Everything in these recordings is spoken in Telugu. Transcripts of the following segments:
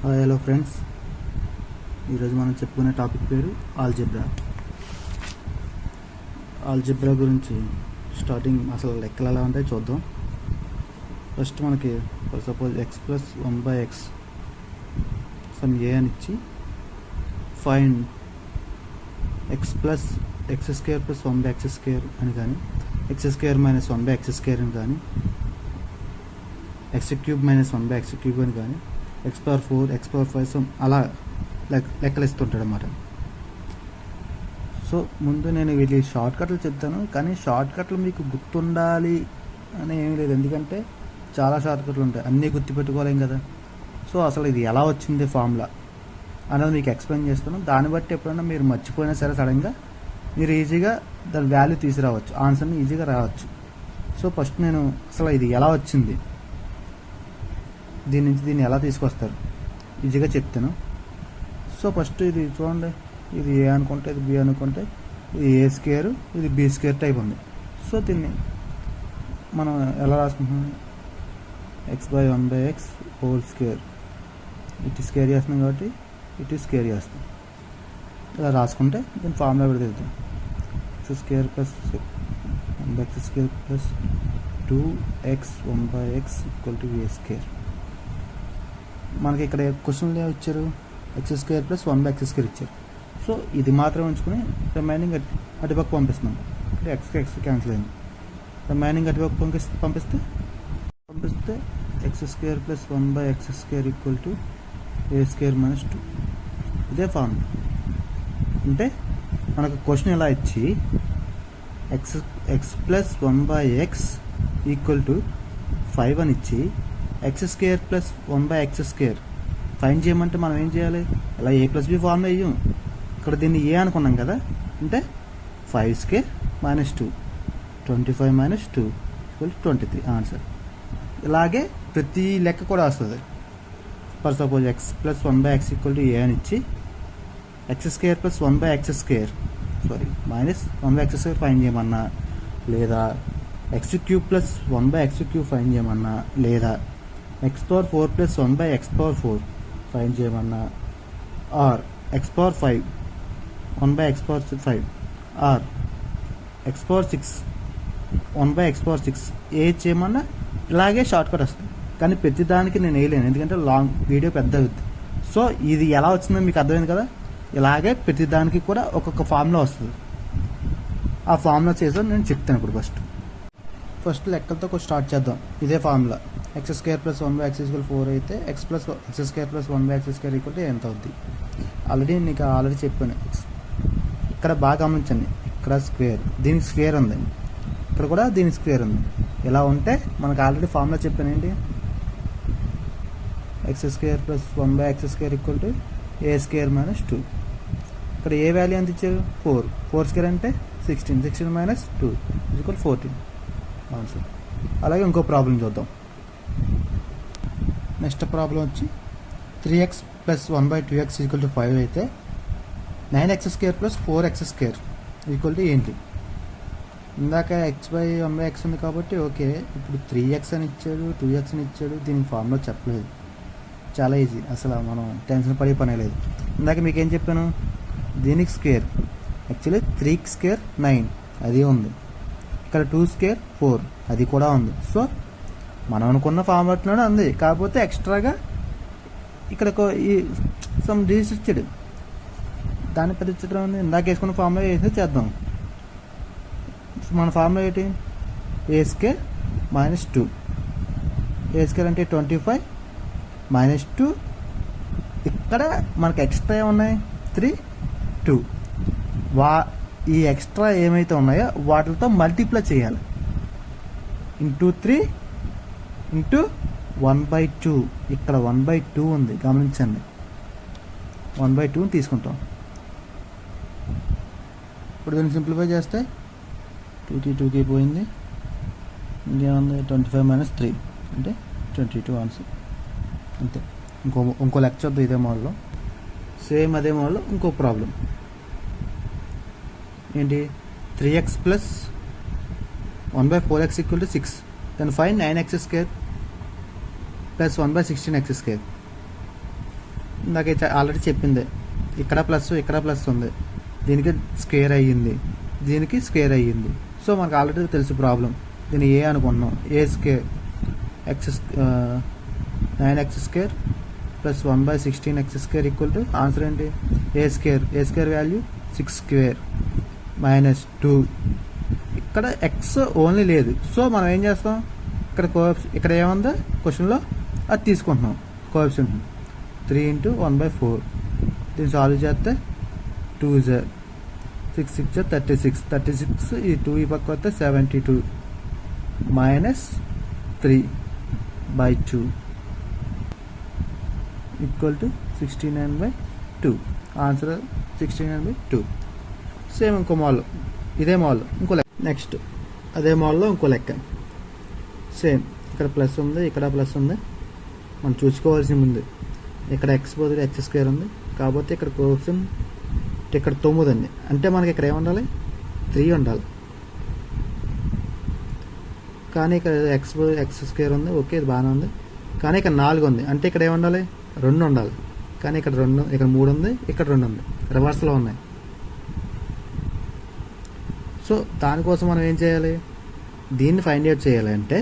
హలో ఫ్రెండ్స్, ఈరోజు మనం చెప్పుకునే టాపిక్ పేరు ఆల్జిబ్రా గురించి స్టార్టింగ్ అసలు లెక్కలు ఎలా ఉంటాయో చూద్దాం. ఫస్ట్ మనకి suppose x plus 1/x some a అని ఇచ్చి find x plus x square plus 1/x square అని కానీ X square minus 1/x square అని కానీ X cube minus 1/x cube అని కానీ x power 4 x power 5 some అలా లెక్కలు ఇస్తుంటాడు అన్నమాట. సో ముందు నేను వీటి షార్ట్ కట్లు చెప్తాను, కానీ షార్ట్ కట్లు మీకు గుర్తుండాలి అని ఏమీ లేదు, ఎందుకంటే చాలా షార్ట్ కట్లు ఉంటాయి, అన్నీ గుర్తుపెట్టుకోలేం కదా. సో అసలు ఇది ఎలా వచ్చింది ఫార్ములా అనేది మీకు ఎక్స్ప్లెయిన్ చేస్తాను. దాన్ని బట్టి ఎప్పుడైనా మీరు మర్చిపోయినా సరే సడన్గా మీరు ఈజీగా దాని వాల్యూ తీసుకురావచ్చు, ఆన్సర్ని ఈజీగా రావచ్చు. సో ఫస్ట్ నేను అసలు ఇది ఎలా వచ్చింది, దీని నుంచి దీన్ని ఎలా తీసుకొస్తారు ఈజీగా చెప్తాను. సో ఫస్ట్ ఇది చూడండి, ఇది ఏ అనుకుంటే ఇది బి అనుకుంటే ఇది ఏ స్క్వేర్ ఇది బి స్క్వేర్ టైప్ ఉంది. సో దీన్ని మనం ఎలా రాసుకుంటున్నాం, x/1/x హోల్ స్క్వేర్, ఇటు స్క్వేర్ చేస్తున్నాం కాబట్టి ఇటు స్క్వేర్ చేస్తాం. ఇలా రాసుకుంటే దీని ఫార్ములా కూడా తెలుద్దాం. x square plus 1/x square plus 2x/1/x equal to a square. మనకి ఇక్కడ క్వశ్చన్లు ఏమి ఇచ్చారు, X square plus 1/x square ఇచ్చారు. సో ఇది మాత్రం ఉంచుకుని రిమైనింగ్ అటుపక్క పంపిస్తున్నాం. ఇక్కడ ఎక్స్ క్యాన్సిల్ అయింది, రిమైనింగ్ అటుపక్క పంపిస్తే X square plus 1/x square equal to A square minus 2. ఇదే ఫార్ములా. అంటే మనకు క్వశ్చన్ ఇలా ఇచ్చి X plus 1/x equal to 5 అని ఇచ్చి x square plus 1/x square find చేయమంటే మనం ఏం చేయాలి, ఇలా ఏ ప్లస్ బి ఫార్ములా వేయం. ఇక్కడ దీన్ని ఏ అనుకున్నాం కదా, అంటే 5 square minus 2 25 minus 2 equal 23 answer. ఇలాగే ప్రతి లెక్క కూడా వస్తుంది. For suppose x plus 1/x equal to a అని ఇచ్చి x square plus 1/x square minus 1/x square find చేయమన్నా, లేదా x cube plus 1/x cube find చేయమన్నా, లేదా x power 4 plus 1/x power 4 find చేయమన్నా, or x power 5 1/x power 5 or x power 6 1/x power 6 ఏ చేయమన్నా ఇలాగే షార్ట్ కట్ వస్తుంది. కానీ ప్రతి దానికి నేను వేయలేను, ఎందుకంటే లాంగ్ వీడియో పెద్ద అవుతుంది. సో ఇది ఎలా వచ్చిందో మీకు అర్థమైంది కదా. ఇలాగే ప్రతి దానికి కూడా ఒక్కొక్క ఫార్ములా వస్తుంది. ఆ ఫార్ములా చేసాను నేను చెప్తాను. ఇప్పుడు ఫస్ట్ లెక్కలతో స్టార్ట్ చేద్దాం. ఇదే formula, X square plus 1/x equal 4 అయితే X square plus 1/x square equal ఎంత అవుద్ది. ఆల్రెడీ చెప్పాను. ఇక్కడ బాగా గమనించండి, ఇక్కడ స్క్వేర్, దీనికి స్క్వేర్ ఉంది, ఇక్కడ కూడా దీనికి స్క్వేర్ ఉంది. ఇలా ఉంటే మనకు ఆల్రెడీ ఫార్ములా చెప్పాను ఏంటి, X square plus 1/x square equal to A square minus 2. ఇక్కడ ఏ వాల్యూ ఎంత ఇచ్చారు, 4 స్క్వేర్ అంటే 16 మైనస్ 2 ఈక్వల్ 14 ఆన్సర్. అలాగే ఇంకో ప్రాబ్లం చూద్దాం. నెక్స్ట్ ప్రాబ్లం వచ్చి 3x plus 1/2x equal to 5 అయితే 9x square plus 4x square equal to ఏంటి. ఇందాక x/1/x ఉంది కాబట్టి ఓకే. ఇప్పుడు 3x అని ఇచ్చాడు, 2x అని ఇచ్చాడు, దీనికి ఫార్ములా చెప్పలేదు. చాలా ఈజీ, అసలు మనం టెన్షన్ పడే పనే లేదు. ఇందాక మీకేం చెప్పాను, దీనికి స్క్వేర్ యాక్చువల్లీ 3 స్క్వేర్ 9 అది ఉంది, ఇక్కడ 2 స్క్వేర్ 4 అది కూడా ఉంది. సో మనం అనుకున్న ఫార్మాట్లోనే ఉంది, కాకపోతే ఎక్స్ట్రాగా ఇక్కడ ఈ సమ్ డిజిట్స్ ఇచ్చాడు. దాని పెద్ద చిత్రం ఉంది, ఇందాక వేసుకున్న ఫార్ములా వేసి చేద్దాం. మన ఫార్ములా ఏంటి, a square minus 2. A square అంటే 25 మైనస్ 2. ఇక్కడ మనకు ఎక్స్ట్రా ఏమున్నాయి, 3 2. ఈ ఎక్స్ట్రా ఏమైతే ఉన్నాయో వాటితో మల్టిప్లై చేయాలి. Into 3 into 1/2. ఇక్కడ 1/2 ఉంది, గమనించండి. 1/2 తీసుకుంటాం. ఇప్పుడు దీన్ని సింప్లిఫై చేస్తే 2కి పోయింది, ఇంకేముంది 25 మైనస్ 3 అంటే 22 ఆన్సర్. అంతే. ఇంకో లెక్చర్ వద్దు, ఇదే మోడల్లో సేమ్ అదే మోడల్లో ఇంకో ప్రాబ్లం ఏంటి, 3x plus 1/4x equal to 6. Then find 9x square plus 1/16x square. ఇందాక ఆల్రెడీ చెప్పిందే, ఇక్కడ ప్లస్ ఇక్కడ ప్లస్ ఉంది, దీనికి స్క్వేర్ అయ్యింది, దీనికి స్క్వేర్ అయ్యింది. సో మనకు ఆల్రెడీ తెలుసు ప్రాబ్లం. దీన్ని ఏ అనుకున్నాం, a square x 9x² plus 1/16x² equal to answer ఏంటి, ఏ స్క్వేర్ వాల్యూ 6² మైనస్ 2. ఇక్కడ ఎక్స్ ఓన్లీ లేదు, సో మనం ఏం చేస్తాం, ఇక్కడ ఏముందో క్వశ్చన్లో అది తీసుకుంటున్నాం కోఎఫిషియంట్ 3 × 1/4. దీన్ని సాల్వ్ చేస్తే 2 6 6 36 ఈ 2 ఈ పక్క వస్తే 72 minus 3/2 equal to 69/2. Answer 69/2. Same ఇంకో మాల్, ఇదే మాల్ ఇంకో లెక్క. నెక్స్ట్ అదే మాల్లో ఇంకో లెక్క. సేమ్ ఇక్కడ ప్లస్ ఉంది, ఇక్కడ ప్లస్ ఉంది. మనం చూసుకోవాల్సి ఉంది, ఇక్కడ ఎక్స్ బదులు x² ఉంది, కాకపోతే ఇక్కడ కోఎఫిషియంట్ ఇక్కడ 9 ఉంది. అంటే మనకి ఇక్కడ ఏముండాలి, 3 ఉండాలి. కానీ ఇక్కడ x² ఉంది, ఓకే ఇది బాగానే ఉంది. కానీ ఇక్కడ 4 ఉంది, అంటే ఇక్కడ ఏముండాలి, 2 ఉండాలి. కానీ ఇక్కడ 2, ఇక్కడ 3 ఉంది, ఇక్కడ 2 ఉంది, రివర్స్లో ఉన్నాయి. సో దానికోసం మనం ఏం చేయాలి, దీన్ని ఫైండ్ అవుట్ చేయాలి అంటే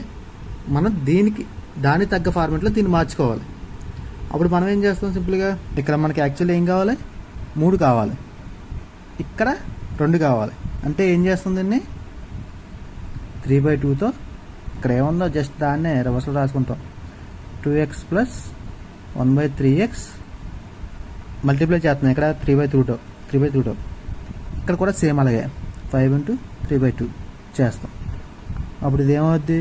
మనం దాని తగ్గ ఫార్మెట్లో దీన్ని మార్చుకోవాలి. అప్పుడు మనం ఏం చేస్తాం, సింపుల్గా ఇక్కడ మనకి యాక్చువల్లీ ఏం కావాలి, 3 కావాలి, ఇక్కడ 2 కావాలి. అంటే ఏం చేస్తుంది, దీన్ని 3/2తో ఇక్కడ ఏముందో జస్ట్ దాన్నే రివర్స్లో రాసుకుంటాం. 2x ప్లస్ 1/3x మల్టిప్లై చేస్తున్నాం, ఇక్కడ 3/2తో. ఇక్కడ కూడా సేమ్ అలాగే 5 × 3/2 చేస్తాం. అప్పుడు ఇది ఏమవుద్ది,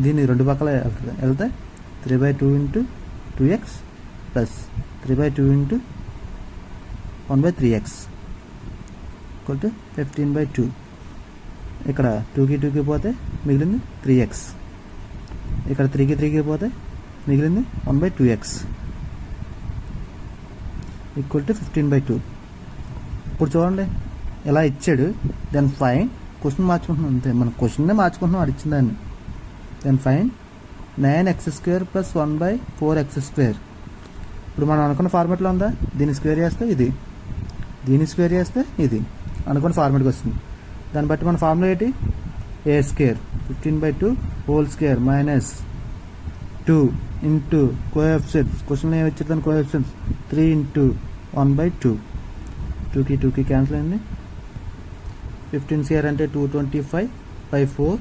దీన్ని 2 పక్కల వెళ్తే 3/2 × 2x plus 3/2 × 1/3x equal to 15/2. ఇక్కడ 2కి పోతే మిగిలింది 3x, ఇక్కడ 3కి పోతే మిగిలింది 1/2x ఈక్వల్ టు 15/2. ఇప్పుడు చూడండి ఎలా ఇచ్చాడు, దెన్ ఫైన్ క్వశ్చన్ మార్చుకుంటున్నాం అంతే, మన క్వశ్చన్నే మార్చుకుంటున్నాం అడిచిన దాన్ని. Then find 9x² plus 1/4x². ఇప్పుడు మనం అనుకున్న ఫార్మాట్లో ఉందా, దీన్ని స్క్వేర్ చేస్తే ఇది, దీన్ని స్క్వేర్ చేస్తే ఇది అనుకున్న ఫార్మాట్కి వస్తుంది. దాన్ని బట్టి మన ఫార్ములా ఏంటి, a² 15/2 whole square minus 2 into coefficients, క్వశ్చన్లో ఏమి ఇచ్చారు దాని కోఎఫిషియెంట్స్ 3 × 1/2. 2కి క్యాన్సిల్ అయింది. 15² అంటే 225/4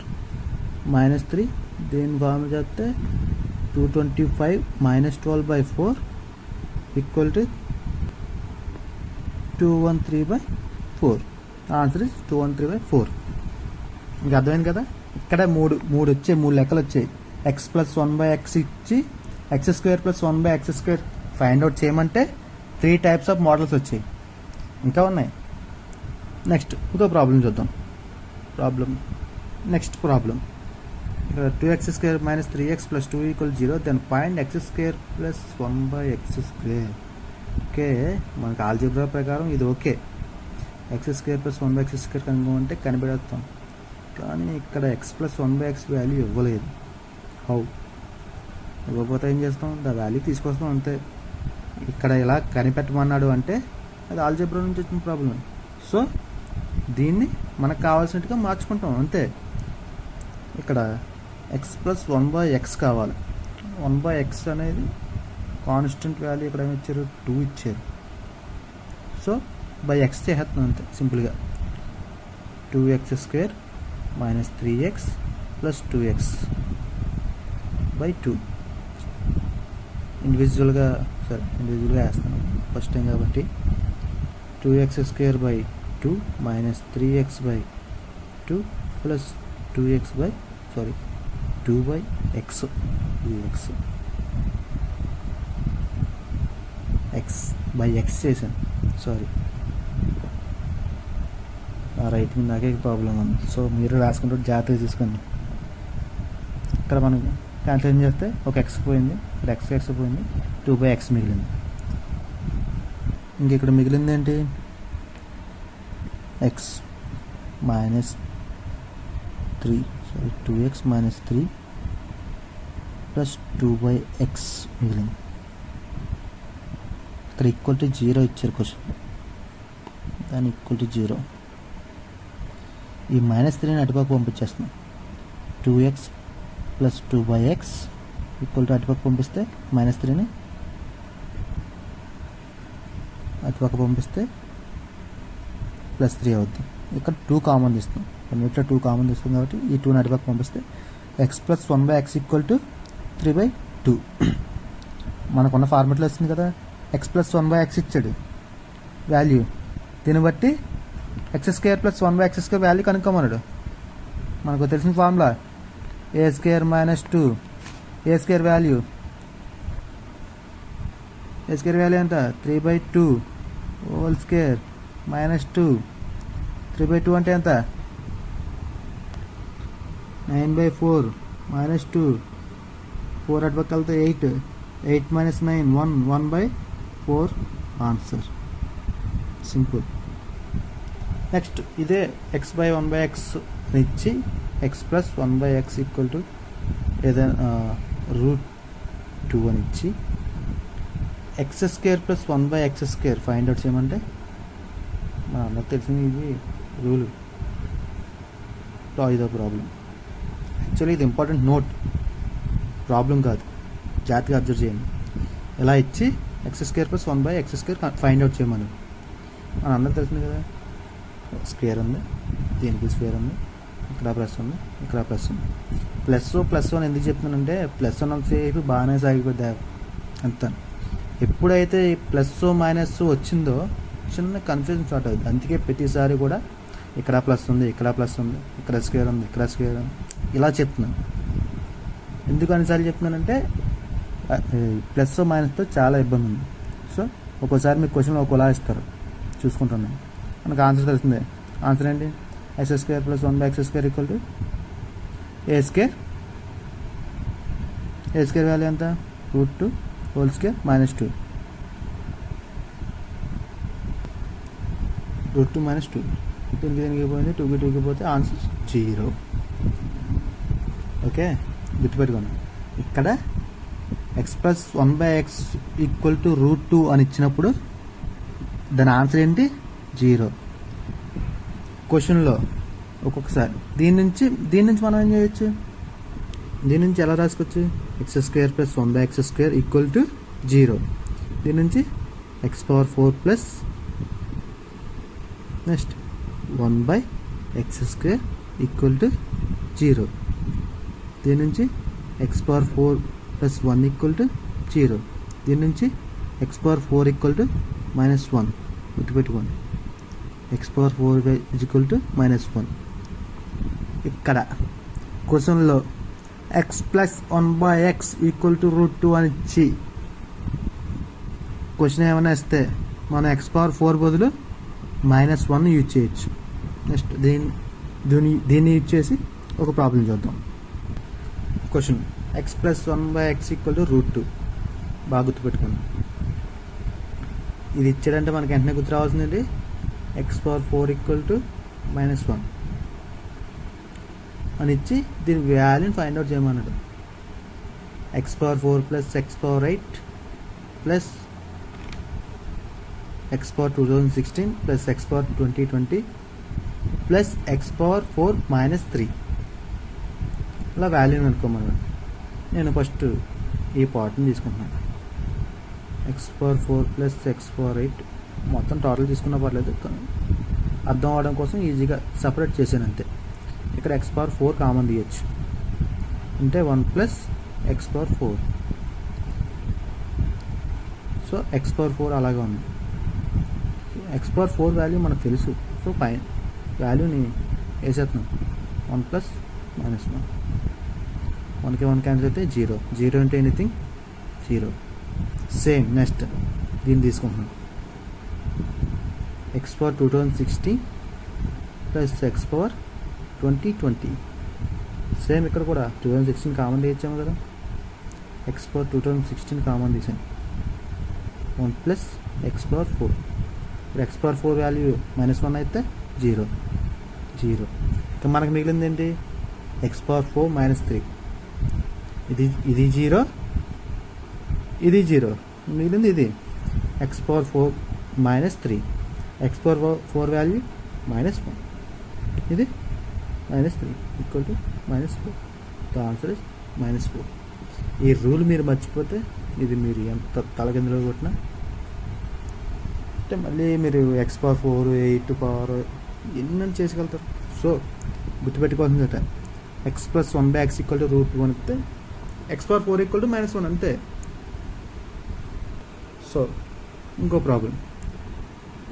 మైనస్ 3. దీని ఫార్ములా చేస్తే 225 minus 12/4 equal to 213/4. Answer is 213/4. మీకు అర్థమైంది కదా, ఇక్కడ మూడు లెక్కలు వచ్చాయి. x ప్లస్ 1/x ఇచ్చి x² plus 1/x² find out చేయమంటే 3 టైప్స్ ఆఫ్ మోడల్స్ వచ్చాయి, ఇంకా ఉన్నాయి. నెక్స్ట్ ఇంకో ప్రాబ్లం చూద్దాం. నెక్స్ట్ ప్రాబ్లం ఇక్కడ 2x² minus 3x plus 2 equal 0. Then find x² plus 1/x². Okay, మనకు ఆల్జీబ్రా ప్రకారం ఇది ఓకే, x² ప్లస్ 1/x² కనుక్కోమంటే కనిపెడతాం. కానీ ఇక్కడ x ప్లస్ 1/x వాల్యూ ఇవ్వలేదు. హౌ ఇవ్వకపోతే ఏం చేస్తాం, దా వాల్యూ తీసుకొస్తాం అంతే. ఇక్కడ ఇలా కనిపెట్టమన్నాడు అంటే అది ఆల్జీబ్రా నుంచి వచ్చిన ప్రాబ్లం. సో దీన్ని మనకు కావాల్సినట్టుగా మార్చుకుంటాం అంతే. ఇక్కడ x ప్లస్ 1/x కావాలి. 1/x అనేది కాన్స్టెంట్ వాల్యూ ఇక్కడ ఏమి ఇచ్చారు, 2 ఇచ్చారు. సో బై x చేస్తున్నాం అంతే సింపుల్గా. 2x² minus 3x plus 2x by 2. ఇండివిజువల్గా వేస్తాను ఫస్ట్ టైం కాబట్టి. 2x² by 2 minus 3x by 2 plus 2x by 2/x. x by x చేశాను, సారీ ఆ రైటింగ్ నాకే ప్రాబ్లం ఉంది. సో మీరు రాసుకుంటే జాగ్రత్తగా చూసుకోండి. ఇక్కడ మనం క్యాన్సిల్ చేస్తే ఒక x పోయింది, ఇక్కడ x పోయింది, 2/x మిగిలింది. ఇంక ఇక్కడ మిగిలింది ఏంటి, x minus 2x minus 3 plus 2/x మిగిలింది. ఇక్కడ ఈక్వల్ టు 0 ఇచ్చారు క్వశ్చన్, దాని ఈక్వల్ టు 0. ఈ -3ని అటుపక్క పంపించేస్తున్నాం. 2x plus 2/x equal to అటుపక్క పంపిస్తే -3ని అటుపక్క పంపిస్తే +3 అవుద్ది. ఇక్కడ 2 కామన్ తీస్తాం, కొన్నిట్లో 2 కామన్ తీస్తాం కాబట్టి ఈ 2ని అటుపక్క పంపిస్తే x plus 1/x equal to 3/2. మనకున్న ఫార్మెట్లో వస్తుంది కదా, x ప్లస్ 1/x ఇచ్చాడు వాల్యూ, దీన్ని బట్టి x² ప్లస్ 1/x² వాల్యూ కనుక్కోమన్నాడు. మనకు తెలిసిన formula a² minus 2 a² value ఎంత 3/2 హోల్ స్క్వేర్ మైనస్ 2 3/2 అంటే ఎంత 9/4 మైనస్ 2 4 అటు పక్క వెళ్తే 8 మైనస్ 9 1/4 ఆన్సర్. సింపుల్. నెక్స్ట్ ఇదే x/1/x ఇచ్చి x plus 1/x equal to ఏదైనా √2 అని ఇచ్చి x² plus 1/x² find out చేయమంటే నాకు తెలిసింది ఇది రూల్. ఇదో ప్రాబ్లం. యాక్చువల్లీ ఇది ఇంపార్టెంట్ నోట్, ప్రాబ్లం కాదు, జాగ్రత్తగా అబ్జర్వ్ చేయండి. ఇలా ఇచ్చి x² plus 1/x² find out చేయమని మన అందరూ తెలిసింది కదా. స్క్వేర్ ఉంది, దీనికి స్క్వేర్ ఉంది, ఇక్కడ ప్లస్ ఉంది, ఇక్కడ ప్లస్ ఉంది. +1 ఎందుకు చెప్తున్నానంటే +1 అంతసేపు బాగానే సాగిపోద్ది అంత. ఎప్పుడైతే ప్లస్ మైనస్ వచ్చిందో చిన్న కన్ఫ్యూజన్ స్టార్ట్ అవుతుంది. అందుకే ప్రతిసారి కూడా ఇక్కడ ప్లస్ ఉంది, ఇక్కడ ప్లస్ ఉంది, ఇక్కడ స్క్వేర్ ఉంది, ఇక్కడ స్క్వేర్ ఉంది, ఇలా చెప్తున్నాను. ఎందుకు అన్నిసార్లు చెప్తున్నానంటే ప్లస్ మైనస్తో చాలా ఇబ్బంది ఉంది. సో ఒక్కోసారి మీకు క్వశ్చన్ ఒకలా ఇస్తారు, చూసుకుంటున్నాను. మనకు ఆన్సర్ తెలిసిందే. ఆన్సర్ ఏంటి, x² plus 1/x² equal to a² value ఎంత √2 హోల్ స్క్వేర్ మైనస్ 2 √2 మైనస్ 2 దీనికి పోయింది, 2కి పోతే ఆన్సర్ 0. ఓకే, గుర్తుపెట్టుకోండి. ఇక్కడ x plus 1/x equal to √2 అని ఇచ్చినప్పుడు దాని ఆన్సర్ ఏంటి 0. క్వశ్చన్లో ఒక్కొక్కసారి దీని నుంచి మనం ఏం చేయొచ్చు, దీని నుంచి ఎలా రాసుకోవచ్చు, x² plus 1/x² equal to 0. దీని నుంచి x⁴ plus next 1/x² equal to 0. దీని నుంచి x⁴ ప్లస్ 1 ఈక్వల్ టు 0. దీని నుంచి x⁴ ఈక్వల్ టు -1. గుర్తుపెట్టుకోండి, x⁴ ఈక్వల్ టు -1. ఇక్కడ క్వశ్చన్లో x plus 1/x equal to √2 అని ఇచ్చి క్వశ్చన్ ఏమైనా ఇస్తే మనం x⁴ బదులు -1 యూజ్ చేయొచ్చు. నెక్స్ట్ దీన్ని యూజ్ చేసి ఒక ప్రాబ్లం చూద్దాం. Question x plus 1/x equal to √2. బాగా గుర్తుపెట్టుకోండి. ఇది ఇచ్చాడంటే మనకి వెంటనే గుర్తు రావాల్సిందండి x⁴ ఈక్వల్ టు -1 అని ఇచ్చి దీని వాల్యూని ఫైండ్ అవుట్ చేయమన్నాడు. x⁴ plus x⁴8 plus x⁴2016 plus x⁴2020 plus x⁴ -3 ఇలా వాల్యూని అనుకోమన్నాడు. నేను ఫస్ట్ ఈ పార్ట్ని తీసుకుంటున్నాను. x⁴ ప్లస్ x⁴8 మొత్తం టోటల్ తీసుకున్నా పర్లేదు, అర్థం అవడం కోసం ఈజీగా సపరేట్ చేశాను అంతే. ఇక్కడ x⁴ కామన్ తీయచ్చు, అంటే 1 ప్లస్ x⁴. సో x⁴ అలాగే ఉంది. x⁴ వాల్యూ మనకు తెలుసు. సో పైన వాల్యూని వేసేస్తున్నాం, 1 ప్లస్ -1. 1కి 1 క్యాన్సిల్ అయితే 0. 0 అంటే ఎనీథింగ్ 0. సేమ్ నెక్స్ట్ దీన్ని తీసుకుంటున్నాం. x⁴2016 plus x⁴2020. సేమ్ ఇక్కడ కూడా 2016 కామన్ తీయచ్చాము కదా, x⁴2016 కామన్ తీసాను. 1 ప్లస్ x⁴. ఇప్పుడు x⁴ వాల్యూ -1 అయితే 0. ఇంకా మనకు మిగిలింది ఏంటి, x⁴ -3. ఇది 0, ఇది 0, మిగిలింది ఇది X power 4 minus 3, X power 4 value minus 1, ఇది minus 3 equal to minus 4. The answer is minus 4. ఈ రూల్ మీరు మర్చిపోతే ఇది మీరు ఎంత తలకిందులో కొట్టినా అంటే మళ్ళీ మీరు ఎక్స్ పవర్ 4, 8 పవర్ ఎన్ని చేసుకెళ్తారు. సో గుర్తుపెట్టుకోవాల్సిందట x plus 1/x equal to √2 అంటే ఎక్స్ పవర్ 4 ఈక్వల్ టు -1 అంతే. సో ఇంకో problem,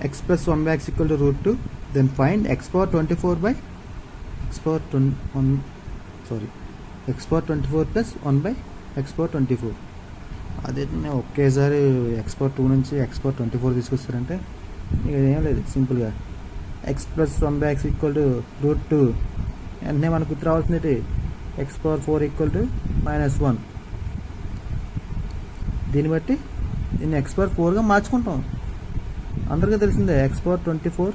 x plus 1/x equal to √2, then find x power 24 plus 1/x power 24. అదే ఒకేసారి ఎక్స్ పవర్ 2 నుంచి ఎక్స్ పవర్ 24 తీసుకొస్తారంటే ఇక ఏం లేదు, సింపుల్గా X plus 1/x equal to √2 వెంటనే మనకు గుర్తు రావాల్సింది ఎక్స్ పవర్ 4 ఈక్వల్ టు -1. దీన్ని బట్టి దీన్ని ఎక్స్ పవర్ 4గా మార్చుకుంటాం. అందరికీ తెలిసిందే X power 24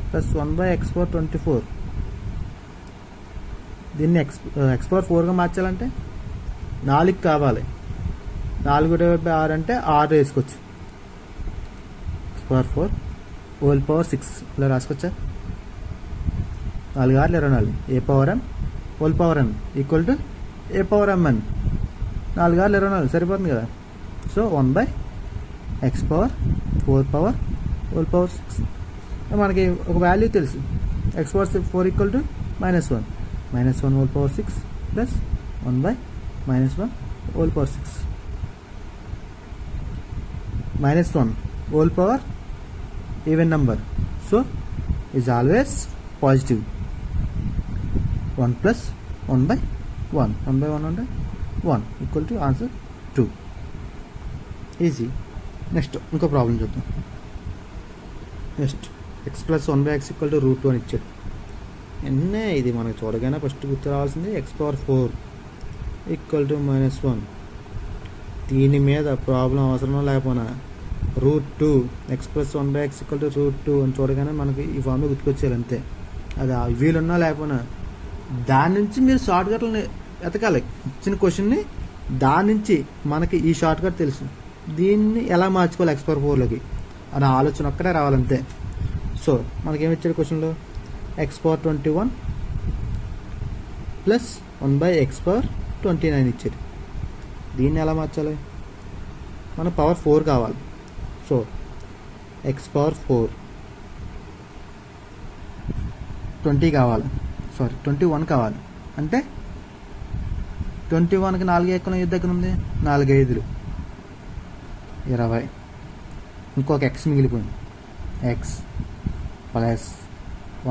plus 1/x power 24. దీన్ని ఎక్స్ పవర్ 4గా మార్చాలంటే 4 కావాలి. 4/6 అంటే 6 వేసుకోవచ్చు. ఎక్స్ పవర్ 4 హోల్ పవర్ 6 ఇలా రాసుకోవచ్చా? 4 6 24, a power m whole power n equal to a power mn. 4 6 24 సరిపోతుంది కదా. So 1/x power 4 power whole power 6. మనకి ఒక వాల్యూ తెలుసు, x power 4 equal to -1, -1 whole power 6 plus 1/-1 whole power 6. -1 whole power even number, so is always positive. 1 plus 1/1, 1/1 అంటే 1 equal to answer 2. Easy. Next ఇంకో ప్రాబ్లం చూద్దాం. Next X plus 1/x equal to √2 అని ఇచ్చాడు. ఎన్నే ఇది మనకు చూడగానే ఫస్ట్ గుర్తు రావాల్సింది ఎక్స్ పవర్ 4 ఈక్వల్ టు -1. దీని మీద ప్రాబ్లం అవసరం లేకపోయినా √2 X plus 1/x equal to √2 అని చూడగానే మనకి ఈ ఫార్మ్ గుర్తుకొచ్చేయాలి అంతే. అది వీలున్నా లేకపోయినా దాని నుంచి మీరు షార్ట్ కట్లని ఎతకాలి. ఇచ్చిన క్వశ్చన్ని దాని నుంచి మనకి ఈ షార్ట్ కట్ తెలుసు, దీన్ని ఎలా మార్చుకోవాలి ఎక్స్ పవర్ 4లోకి అనే ఆలోచన ఒక్కటే రావాలంతే. సో మనకేమి ఇచ్చాడు క్వశ్చన్లో, X power 21 plus 1/x power 29 ఇచ్చాడు. దీన్ని ఎలా మార్చాలి? మన పవర్ 4 కావాలి. సో ఎక్స్ పవర్ 4 20 కావాలి, 21 కావాలి. అంటే 21కి 4 ఎక్కడ దగ్గర ఉంది, 4 5 20. ఇంకొక ఎక్స్ మిగిలిపోయింది, ఎక్స్ ప్లస్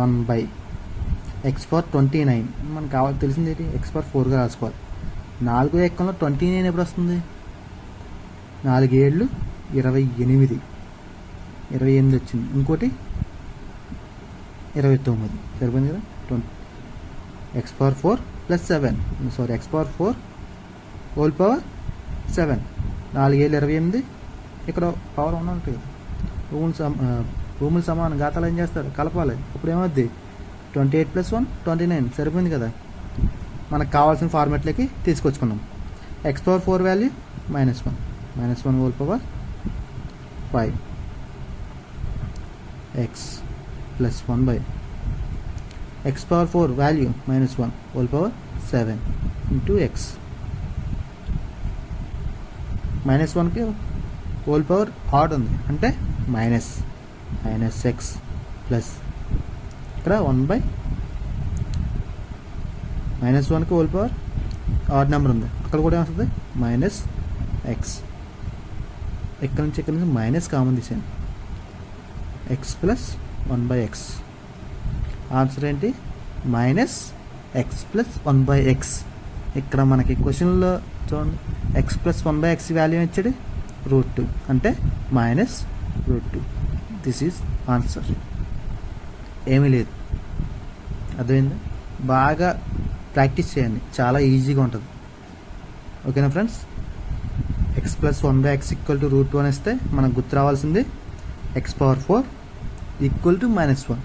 1/x పవర్ 29. మనకు కావాలి తెలిసింది ఏంటి, ఎక్స్ పవర్ 4గా రాసుకోవాలి. 4 ఎక్కంలో 29 ఎప్పుడు వస్తుంది, 4 7 28 వచ్చింది. ఇంకోటి 29 సరిపోయింది కదా. X power 4 plus 7, X power 4 whole power 7, 4 7 28. ఇక్కడ పవర్ 1 ఉంటుంది కదా. రూములు సమానం, ఘాతాలు ఏం చేస్తారు, కలపాలి. ఇప్పుడు ఏమవుద్ది, 28 ప్లస్ 1 29 సరిపోయింది కదా. మనకు కావాల్సిన ఫార్మాట్లోకి తీసుకొచ్చుకున్నాం. X power 4 value -1 whole power 5, x plus 1/x power 4 value -1 whole power 7 into x. -1కి హోల్ పవర్ ఆడ్ ఉంది అంటే -x ప్లస్ ఇక్కడ 1/-1కి హోల్ పవర్ ఆడ్ నెంబర్ ఉంది, అక్కడ కూడా ఏమవుతుంది -x. ఇక్కడ నుంచి మైనస్ కామన్ తీసాను, ఎక్స్ ప్లస్ 1/x. ఆన్సర్ ఏంటి, -x ప్లస్ 1/x. ఇక్కడ మనకి క్వశ్చన్లో చూడండి, ఎక్స్ ప్లస్ 1/x వాల్యూ ఇచ్చాడు √2 అంటే -√2. This is answer. ఏమీ లేదు, అర్థమైందా? బాగా ప్రాక్టీస్ చేయండి, చాలా ఈజీగా ఉంటుంది. ఓకేనా friends? X plus 1/x equal to √2 అని ఇస్తే మనకు గుర్తు రావాల్సింది X power 4 equal to -1.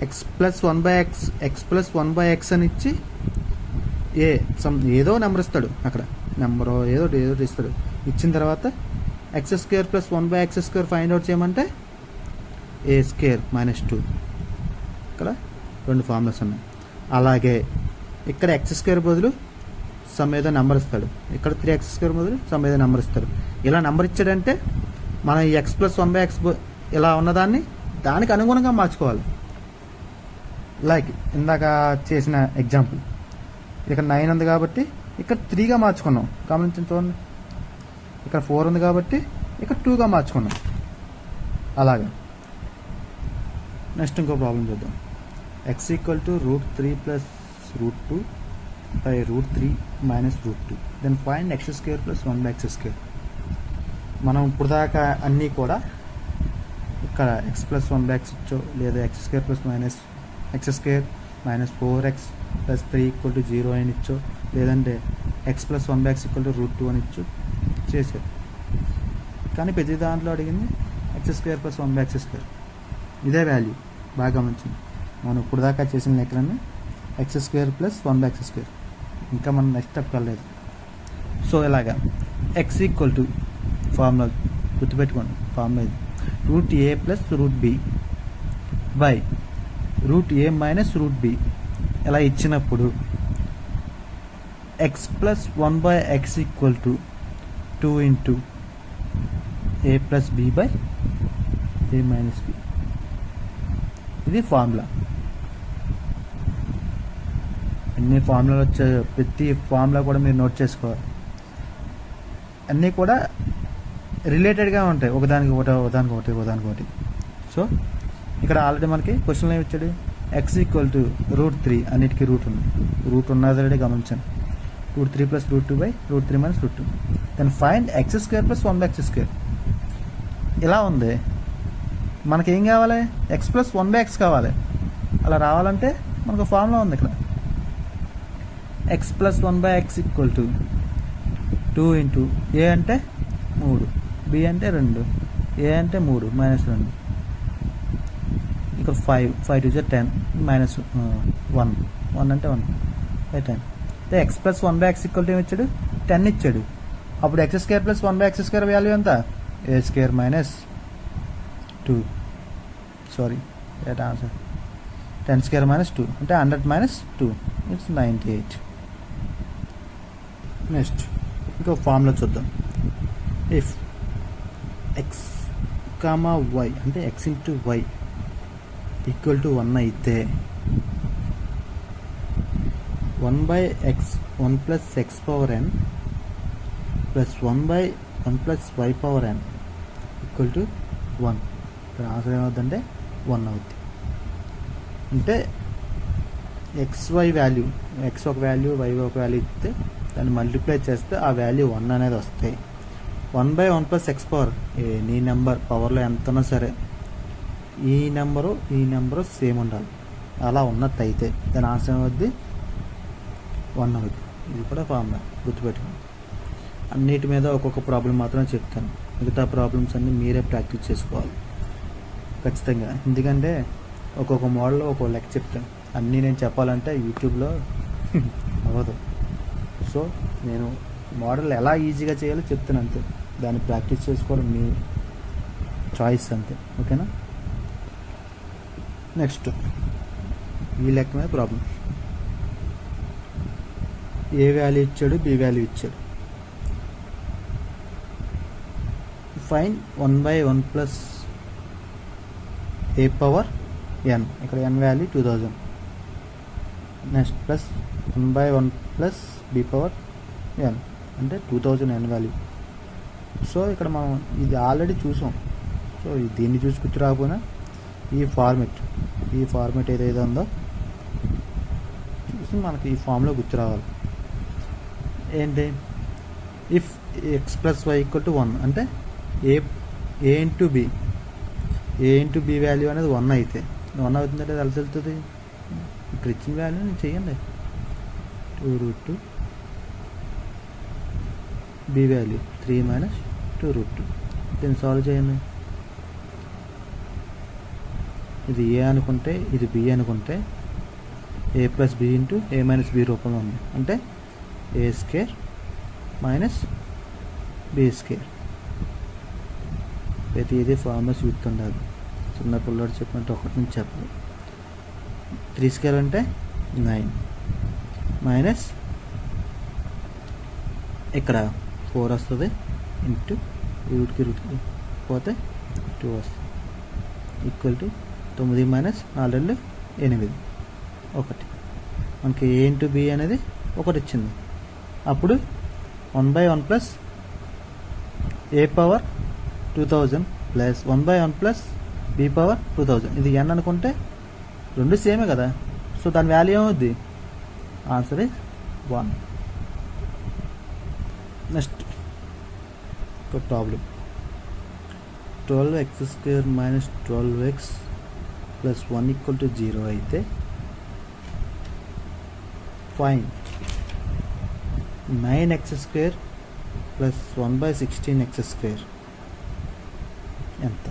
X plus 1/x అని ఇచ్చి ఏదో నెంబర్ ఇస్తాడు, అక్కడ నెంబర్ ఏదో ఇస్తాడు. ఇచ్చిన తర్వాత X square plus 1/x² find out చేయమంటే a² - 2. ఇక్కడ 2 ఫార్ములాస్ ఉన్నాయి. అలాగే ఇక్కడ x² బదులు సమ్ ఏదో నెంబర్ ఇస్తాడు, ఇక్కడ 3x² బదులు సమ్ ఏదో నెంబర్ ఇస్తాడు. ఇలా నెంబర్ ఇచ్చాడంటే మనం ఈ x + 1/x ఇలా ఉన్నదాన్ని దానికి అనుగుణంగా మార్చుకోవాలి. లైక్ ఇందాక చేసిన ఎగ్జాంపుల్, ఇక్కడ 9 ఉంది కాబట్టి ఇక్కడ 3గా మార్చుకున్నాం. గమనించండి, చూడండి, ఇక్కడ 4 ఉంది కాబట్టి ఇక్కడ 2గా మార్చుకున్నాం. అలాగే నెక్స్ట్ ఇంకో ప్రాబ్లం చూద్దాం. x = √3 + √2 by √3 - √2. Then find x² + 1/x². మనం ఇప్పుడు దాకా అన్నీ కూడా ఇక్కడ x + 1/x ఇచ్చో, లేదా x² + -x² - 4x + 3 = 0 అని ఇచ్చో, లేదంటే x + 1/x = √2 అని ఇచ్చో చేశారు. కానీ ప్రతి దాంట్లో అడిగింది x² + 1/x². ఇదే వాల్యూ బాగా గమనించింది. మనం ఇప్పుడు దాకా చేసిన లెక్కలన్నీ x² + 1/x². ఇంకా మనం నెక్స్ట్ స్టెప్ వెళ్ళలేదు. సో ఇలాగా x = ఫార్ములా గుర్తుపెట్టుకోండి, ఫార్ములా ఇది √a + √b by √a - √b. ఇలా ఇచ్చినప్పుడు x + 1/x = 2 × a + b by a - b. ఇది ఫార్ములా. అన్ని ఫార్ములాలు వచ్చాయి, ప్రతి ఫార్ములా కూడా మీరు నోట్ చేసుకోవాలి. అన్నీ కూడా రిలేటెడ్గా ఉంటాయి, ఒకదానికి ఒకటి. సో ఇక్కడ ఆల్రెడీ మనకి క్వశ్చన్లో ఏమి ఇచ్చాడు, x = √3, అన్నిటికీ రూట్ ఉంది. రూట్ ఉన్నది ఆల్రెడీ గమనించండి. √3 + √2 by √3 - √2. Then find x² + 1/x². ఇలా ఉంది. మనకేం కావాలి, x + 1/x కావాలి. అలా రావాలంటే మనకు ఫార్ములా ఉంది ఇక్కడ, x + 1/x = 2 × a అంటే 3, b అంటే 2, a అంటే 3 - 2. ఇక్కడ 5 2 = 10 -1 1 అంటే 1 బై 10. అంటే x + 1/x = ఏమి ఇచ్చాడు, 10 ఇచ్చాడు. అప్పుడు x² + 1/x² వాల్యూ ఎంత, a² - 2. సారీ, రైట్ ఆన్సర్ 10² - 2 అంటే 100 - 2 ఇట్స్ 98. నెక్స్ట్ ఇంకో ఫార్ములా చూద్దాం. ఇఫ్ x, y అంటే x × y = 1 అయితే 1/x 1 + x⁴n + 1/1 + y⁴n = 1. ఇక్కడ ఆన్సర్ ఏమవుతుందంటే 1 అవుతుంది. అంటే xy వాల్యూ, x ఒక వాల్యూ, y ఒక వాల్యూ ఇస్తే దాన్ని మల్టిప్లై చేస్తే ఆ వాల్యూ 1 అనేది వస్తాయి. 1/1 + x⁴, నీ నెంబర్ పవర్లో ఎంత ఉన్నా సరే ఈ నెంబరు సేమ్ ఉండాలి. అలా ఉన్నట్టయితే దాని ఆన్సర్ ఏమవుద్ది, 1 అవుద్ది. ఇది కూడా ఫార్ములా గుర్తుపెట్టుకోండి. అన్నిటి మీద ఒక్కొక్క ప్రాబ్లం మాత్రమే చెప్తాను, మిగతా ప్రాబ్లమ్స్ అన్నీ మీరే ప్రాక్టీస్ చేసుకోవాలి ఖచ్చితంగా. ఎందుకంటే ఒక్కొక్క మోడల్లో ఒక్కొక్క లెక్క చెప్తాను. అన్నీ నేను చెప్పాలంటే యూట్యూబ్లో అవ్వదు. సో నేను మోడల్ ఎలా ఈజీగా చేయాలో చెప్తాను అంతే, దాన్ని ప్రాక్టీస్ చేసుకోవడం మీ చాయిస్ అంతే. ఓకేనా. నెక్స్ట్ ఈ లెక్క మీద ప్రాబ్లం, ఏ వాల్యూ ఇచ్చాడు, బి వాల్యూ ఇచ్చాడు. ఫైండ్ 1/1 + a⁴n, ఇక్కడ n value 2000. Next plus 1/1 + b⁴n అంటే 2000 n వాల్యూ. సో ఇక్కడ మనం ఇది ఆల్రెడీ చూసాం. సో దీన్ని చూసి గుర్తు రాకపోయినా ఈ ఫార్మెట్ ఏదైతే ఉందో చూసి మనకి ఈ ఫామ్లో గుర్తు రావాలి. ఏంటి, ఇఫ్ x + y = 1 అంటే a × b, a × b value అనేది 1 అయితే 1 అవుతుందంటే అది ఎలా తెలుస్తుంది, ఇక్కడ ఇచ్చిన వాల్యూ నేను చేయండి. 2√2 b వాల్యూ 3 - 2√2. దీన్ని సాల్వ్ చేయండి. ఇది ఏ అనుకుంటే ఇది బి అనుకుంటే a + b × a - b రూపంలో ఉంది. అంటే a² - b². ప్రతిదీ ఫార్ములాస్ గుర్తుండాలి. చిన్న పిల్లడు చెప్పినట్టు ఒకటి నుంచి చెప్పాలి. 3 స్క్వేర్ అంటే 9 మైనస్ ఇక్కడ 4 వస్తుంది ఇంటూ రూట్కి పోతే 2 వస్తుంది ఈక్వల్ టు 9 మైనస్ 4 8 1. మనకి ఏ ఇంటూ బి అనేది 1 ఇచ్చింది. అప్పుడు 1/1 plus a power 2000 plus 1/1 plus b power 2000. ఇది n అనుకుంటే రెండు సేమే కదా, సో దాని వాల్యూ ఏమవుద్ది? Answer is 1. నెక్స్ట్ ఒక problem. 12x² minus 12x plus 1 equal to 0 అయితే ఫైన్ 9x² ప్లస్ 1/16x² ఎంత?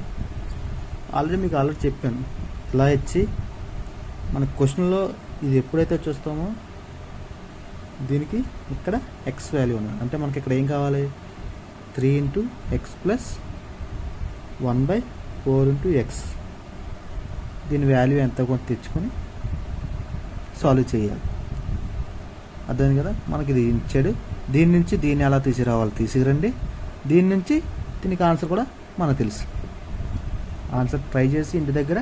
మీకు ఆల్రెడీ చెప్పాను. ఇలా ఇచ్చి మన క్వశ్చన్లో ఇది ఎప్పుడైతే చూస్తామో దీనికి ఇక్కడ ఎక్స్ వాల్యూ ఉన్నది అంటే మనకి ఇక్కడ ఏం కావాలి? 3 into X plus 1/4 into X. దీని వాల్యూ ఎంత కొంత తెచ్చుకొని సాల్వ్ చేయాలి. అర్థమైంది కదా? మనకి ఇది ఇచ్చాడు, దీని నుంచి దీన్ని ఎలా తీసుకురావాలి తీసుకురండి, దీని నుంచి దీనికి ఆన్సర్ కూడా మనకు తెలుసు. ఆన్సర్ ట్రై చేసి ఇంటి దగ్గర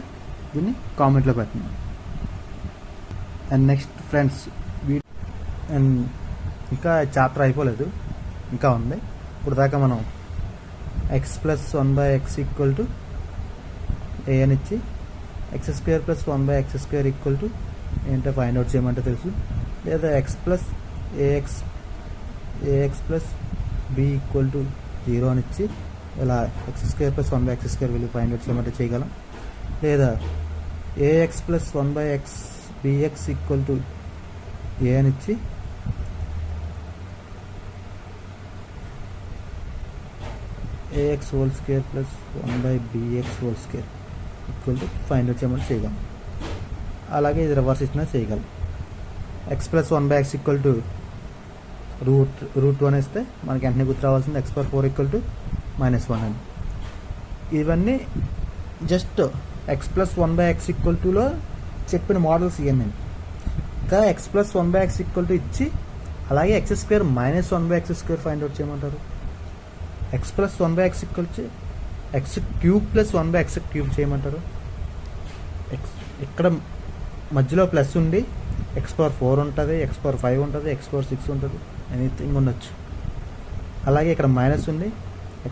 దీన్ని కామెంట్లో పెట్టండి. అండ్ నెక్స్ట్ ఫ్రెండ్స్, అండ్ ఇంకా చాప్టర్ అయిపోలేదు, ఇంకా ఉంది. ఇప్పుడు దాకా మనం x plus 1/x equal to a అని ఇచ్చి x² plus 1/x² equal to ఏంటో ఫైండ్ అవుట్ చేయమంటే తెలుసు, లేదా x plus a x plus b equal to 0 అని ఇచ్చి ఇలా x² ప్లస్ 1/x² విలువ ఫైండ్ అవుట్ చేయమంటే చేయగలం, లేదా a x plus 1/x b x equal to a అని ఇచ్చి ax whole square plus 1/bx whole square equal to find out చేయమంటే చేయగలం. అలాగే ఇది రివర్స్ ఇచ్చినా చేయగలం. x plus 1/x equal to root 1 ఇస్తే మనకి వెంటనే గుర్తు రావాల్సింది x/4 ఈక్వల్ టు -1 అని. ఇవన్నీ just x plus 1/x equal టులో చెప్పిన మోడల్స్ ఇవన్నీ. ఇంకా x plus 1/x equal to ఇచ్చి అలాగే x² minus 1/x² find out చేయమంటారు. x plus 1/x equal to x³ plus 1/x³ చేయమంటారు. ఇక్కడ మధ్యలో ప్లస్ ఉండి x/4 ఉంటుంది, x/5 ఉంటుంది, x/6 ఉంటుంది, ఎనీథింగ్ ఉండొచ్చు. అలాగే ఇక్కడ మైనస్ ఉంది,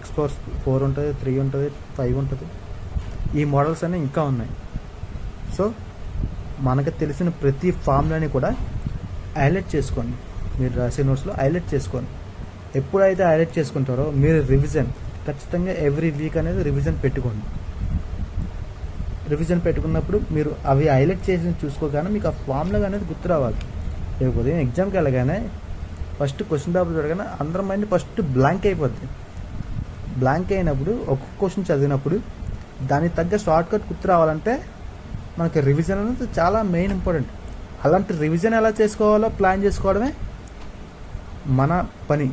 x/4 ఉంటుంది, 3 ఉంటుంది, 5 ఉంటుంది. ఈ మోడల్స్ అన్నీ ఇంకా ఉన్నాయి. సో మనకు తెలిసిన ప్రతి ఫార్ములాని కూడా హైలైట్ చేసుకోండి. మీరు రాసే నోట్స్లో హైలైట్ చేసుకోండి. ఎప్పుడైతే హైలైట్ చేసుకుంటారో మీరు రివిజన్ ఖచ్చితంగా ఎవ్రీ వీక్ అనేది రివిజన్ పెట్టుకోండి. రివిజన్ పెట్టుకున్నప్పుడు మీరు అవి హైలైట్ చేసి చూసుకోగానే మీకు ఆ ఫార్ములా అనేది గుర్తు రావాలి. రేపు ఉదయం ఎగ్జామ్కి వెళ్ళగానే ఫస్ట్ క్వశ్చన్ పేపర్ చూడగానే అందరం మైండ్ ఫస్ట్ బ్లాంక్ అయిపోద్ది. బ్లాంక్ అయినప్పుడు ఒక్కొక్క క్వశ్చన్ చదివినప్పుడు దానికి తగ్గ షార్ట్ కట్ గుర్తు రావాలంటే మనకి రివిజన్ అనేది చాలా మెయిన్ ఇంపార్టెంట్. అలాంటి రివిజన్ ఎలా చేసుకోవాలో ప్లాన్ చేసుకోవడమే మన పని.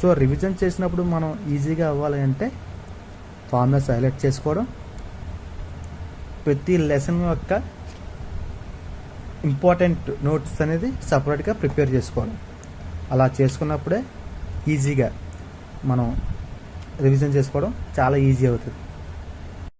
సో రివిజన్ చేసినప్పుడు మనం ఈజీగా అవ్వాలి అంటే ఫార్ములాస్ హైలైట్ చేసుకోవడం, ప్రతి లెసన్ యొక్క ఇంపార్టెంట్ నోట్స్ అనేది సపరేట్గా ప్రిపేర్ చేసుకోవడం. అలా చేసుకున్నప్పుడే ఈజీగా మనం రివిజన్ చేసుకోవడం చాలా ఈజీ అవుతుంది.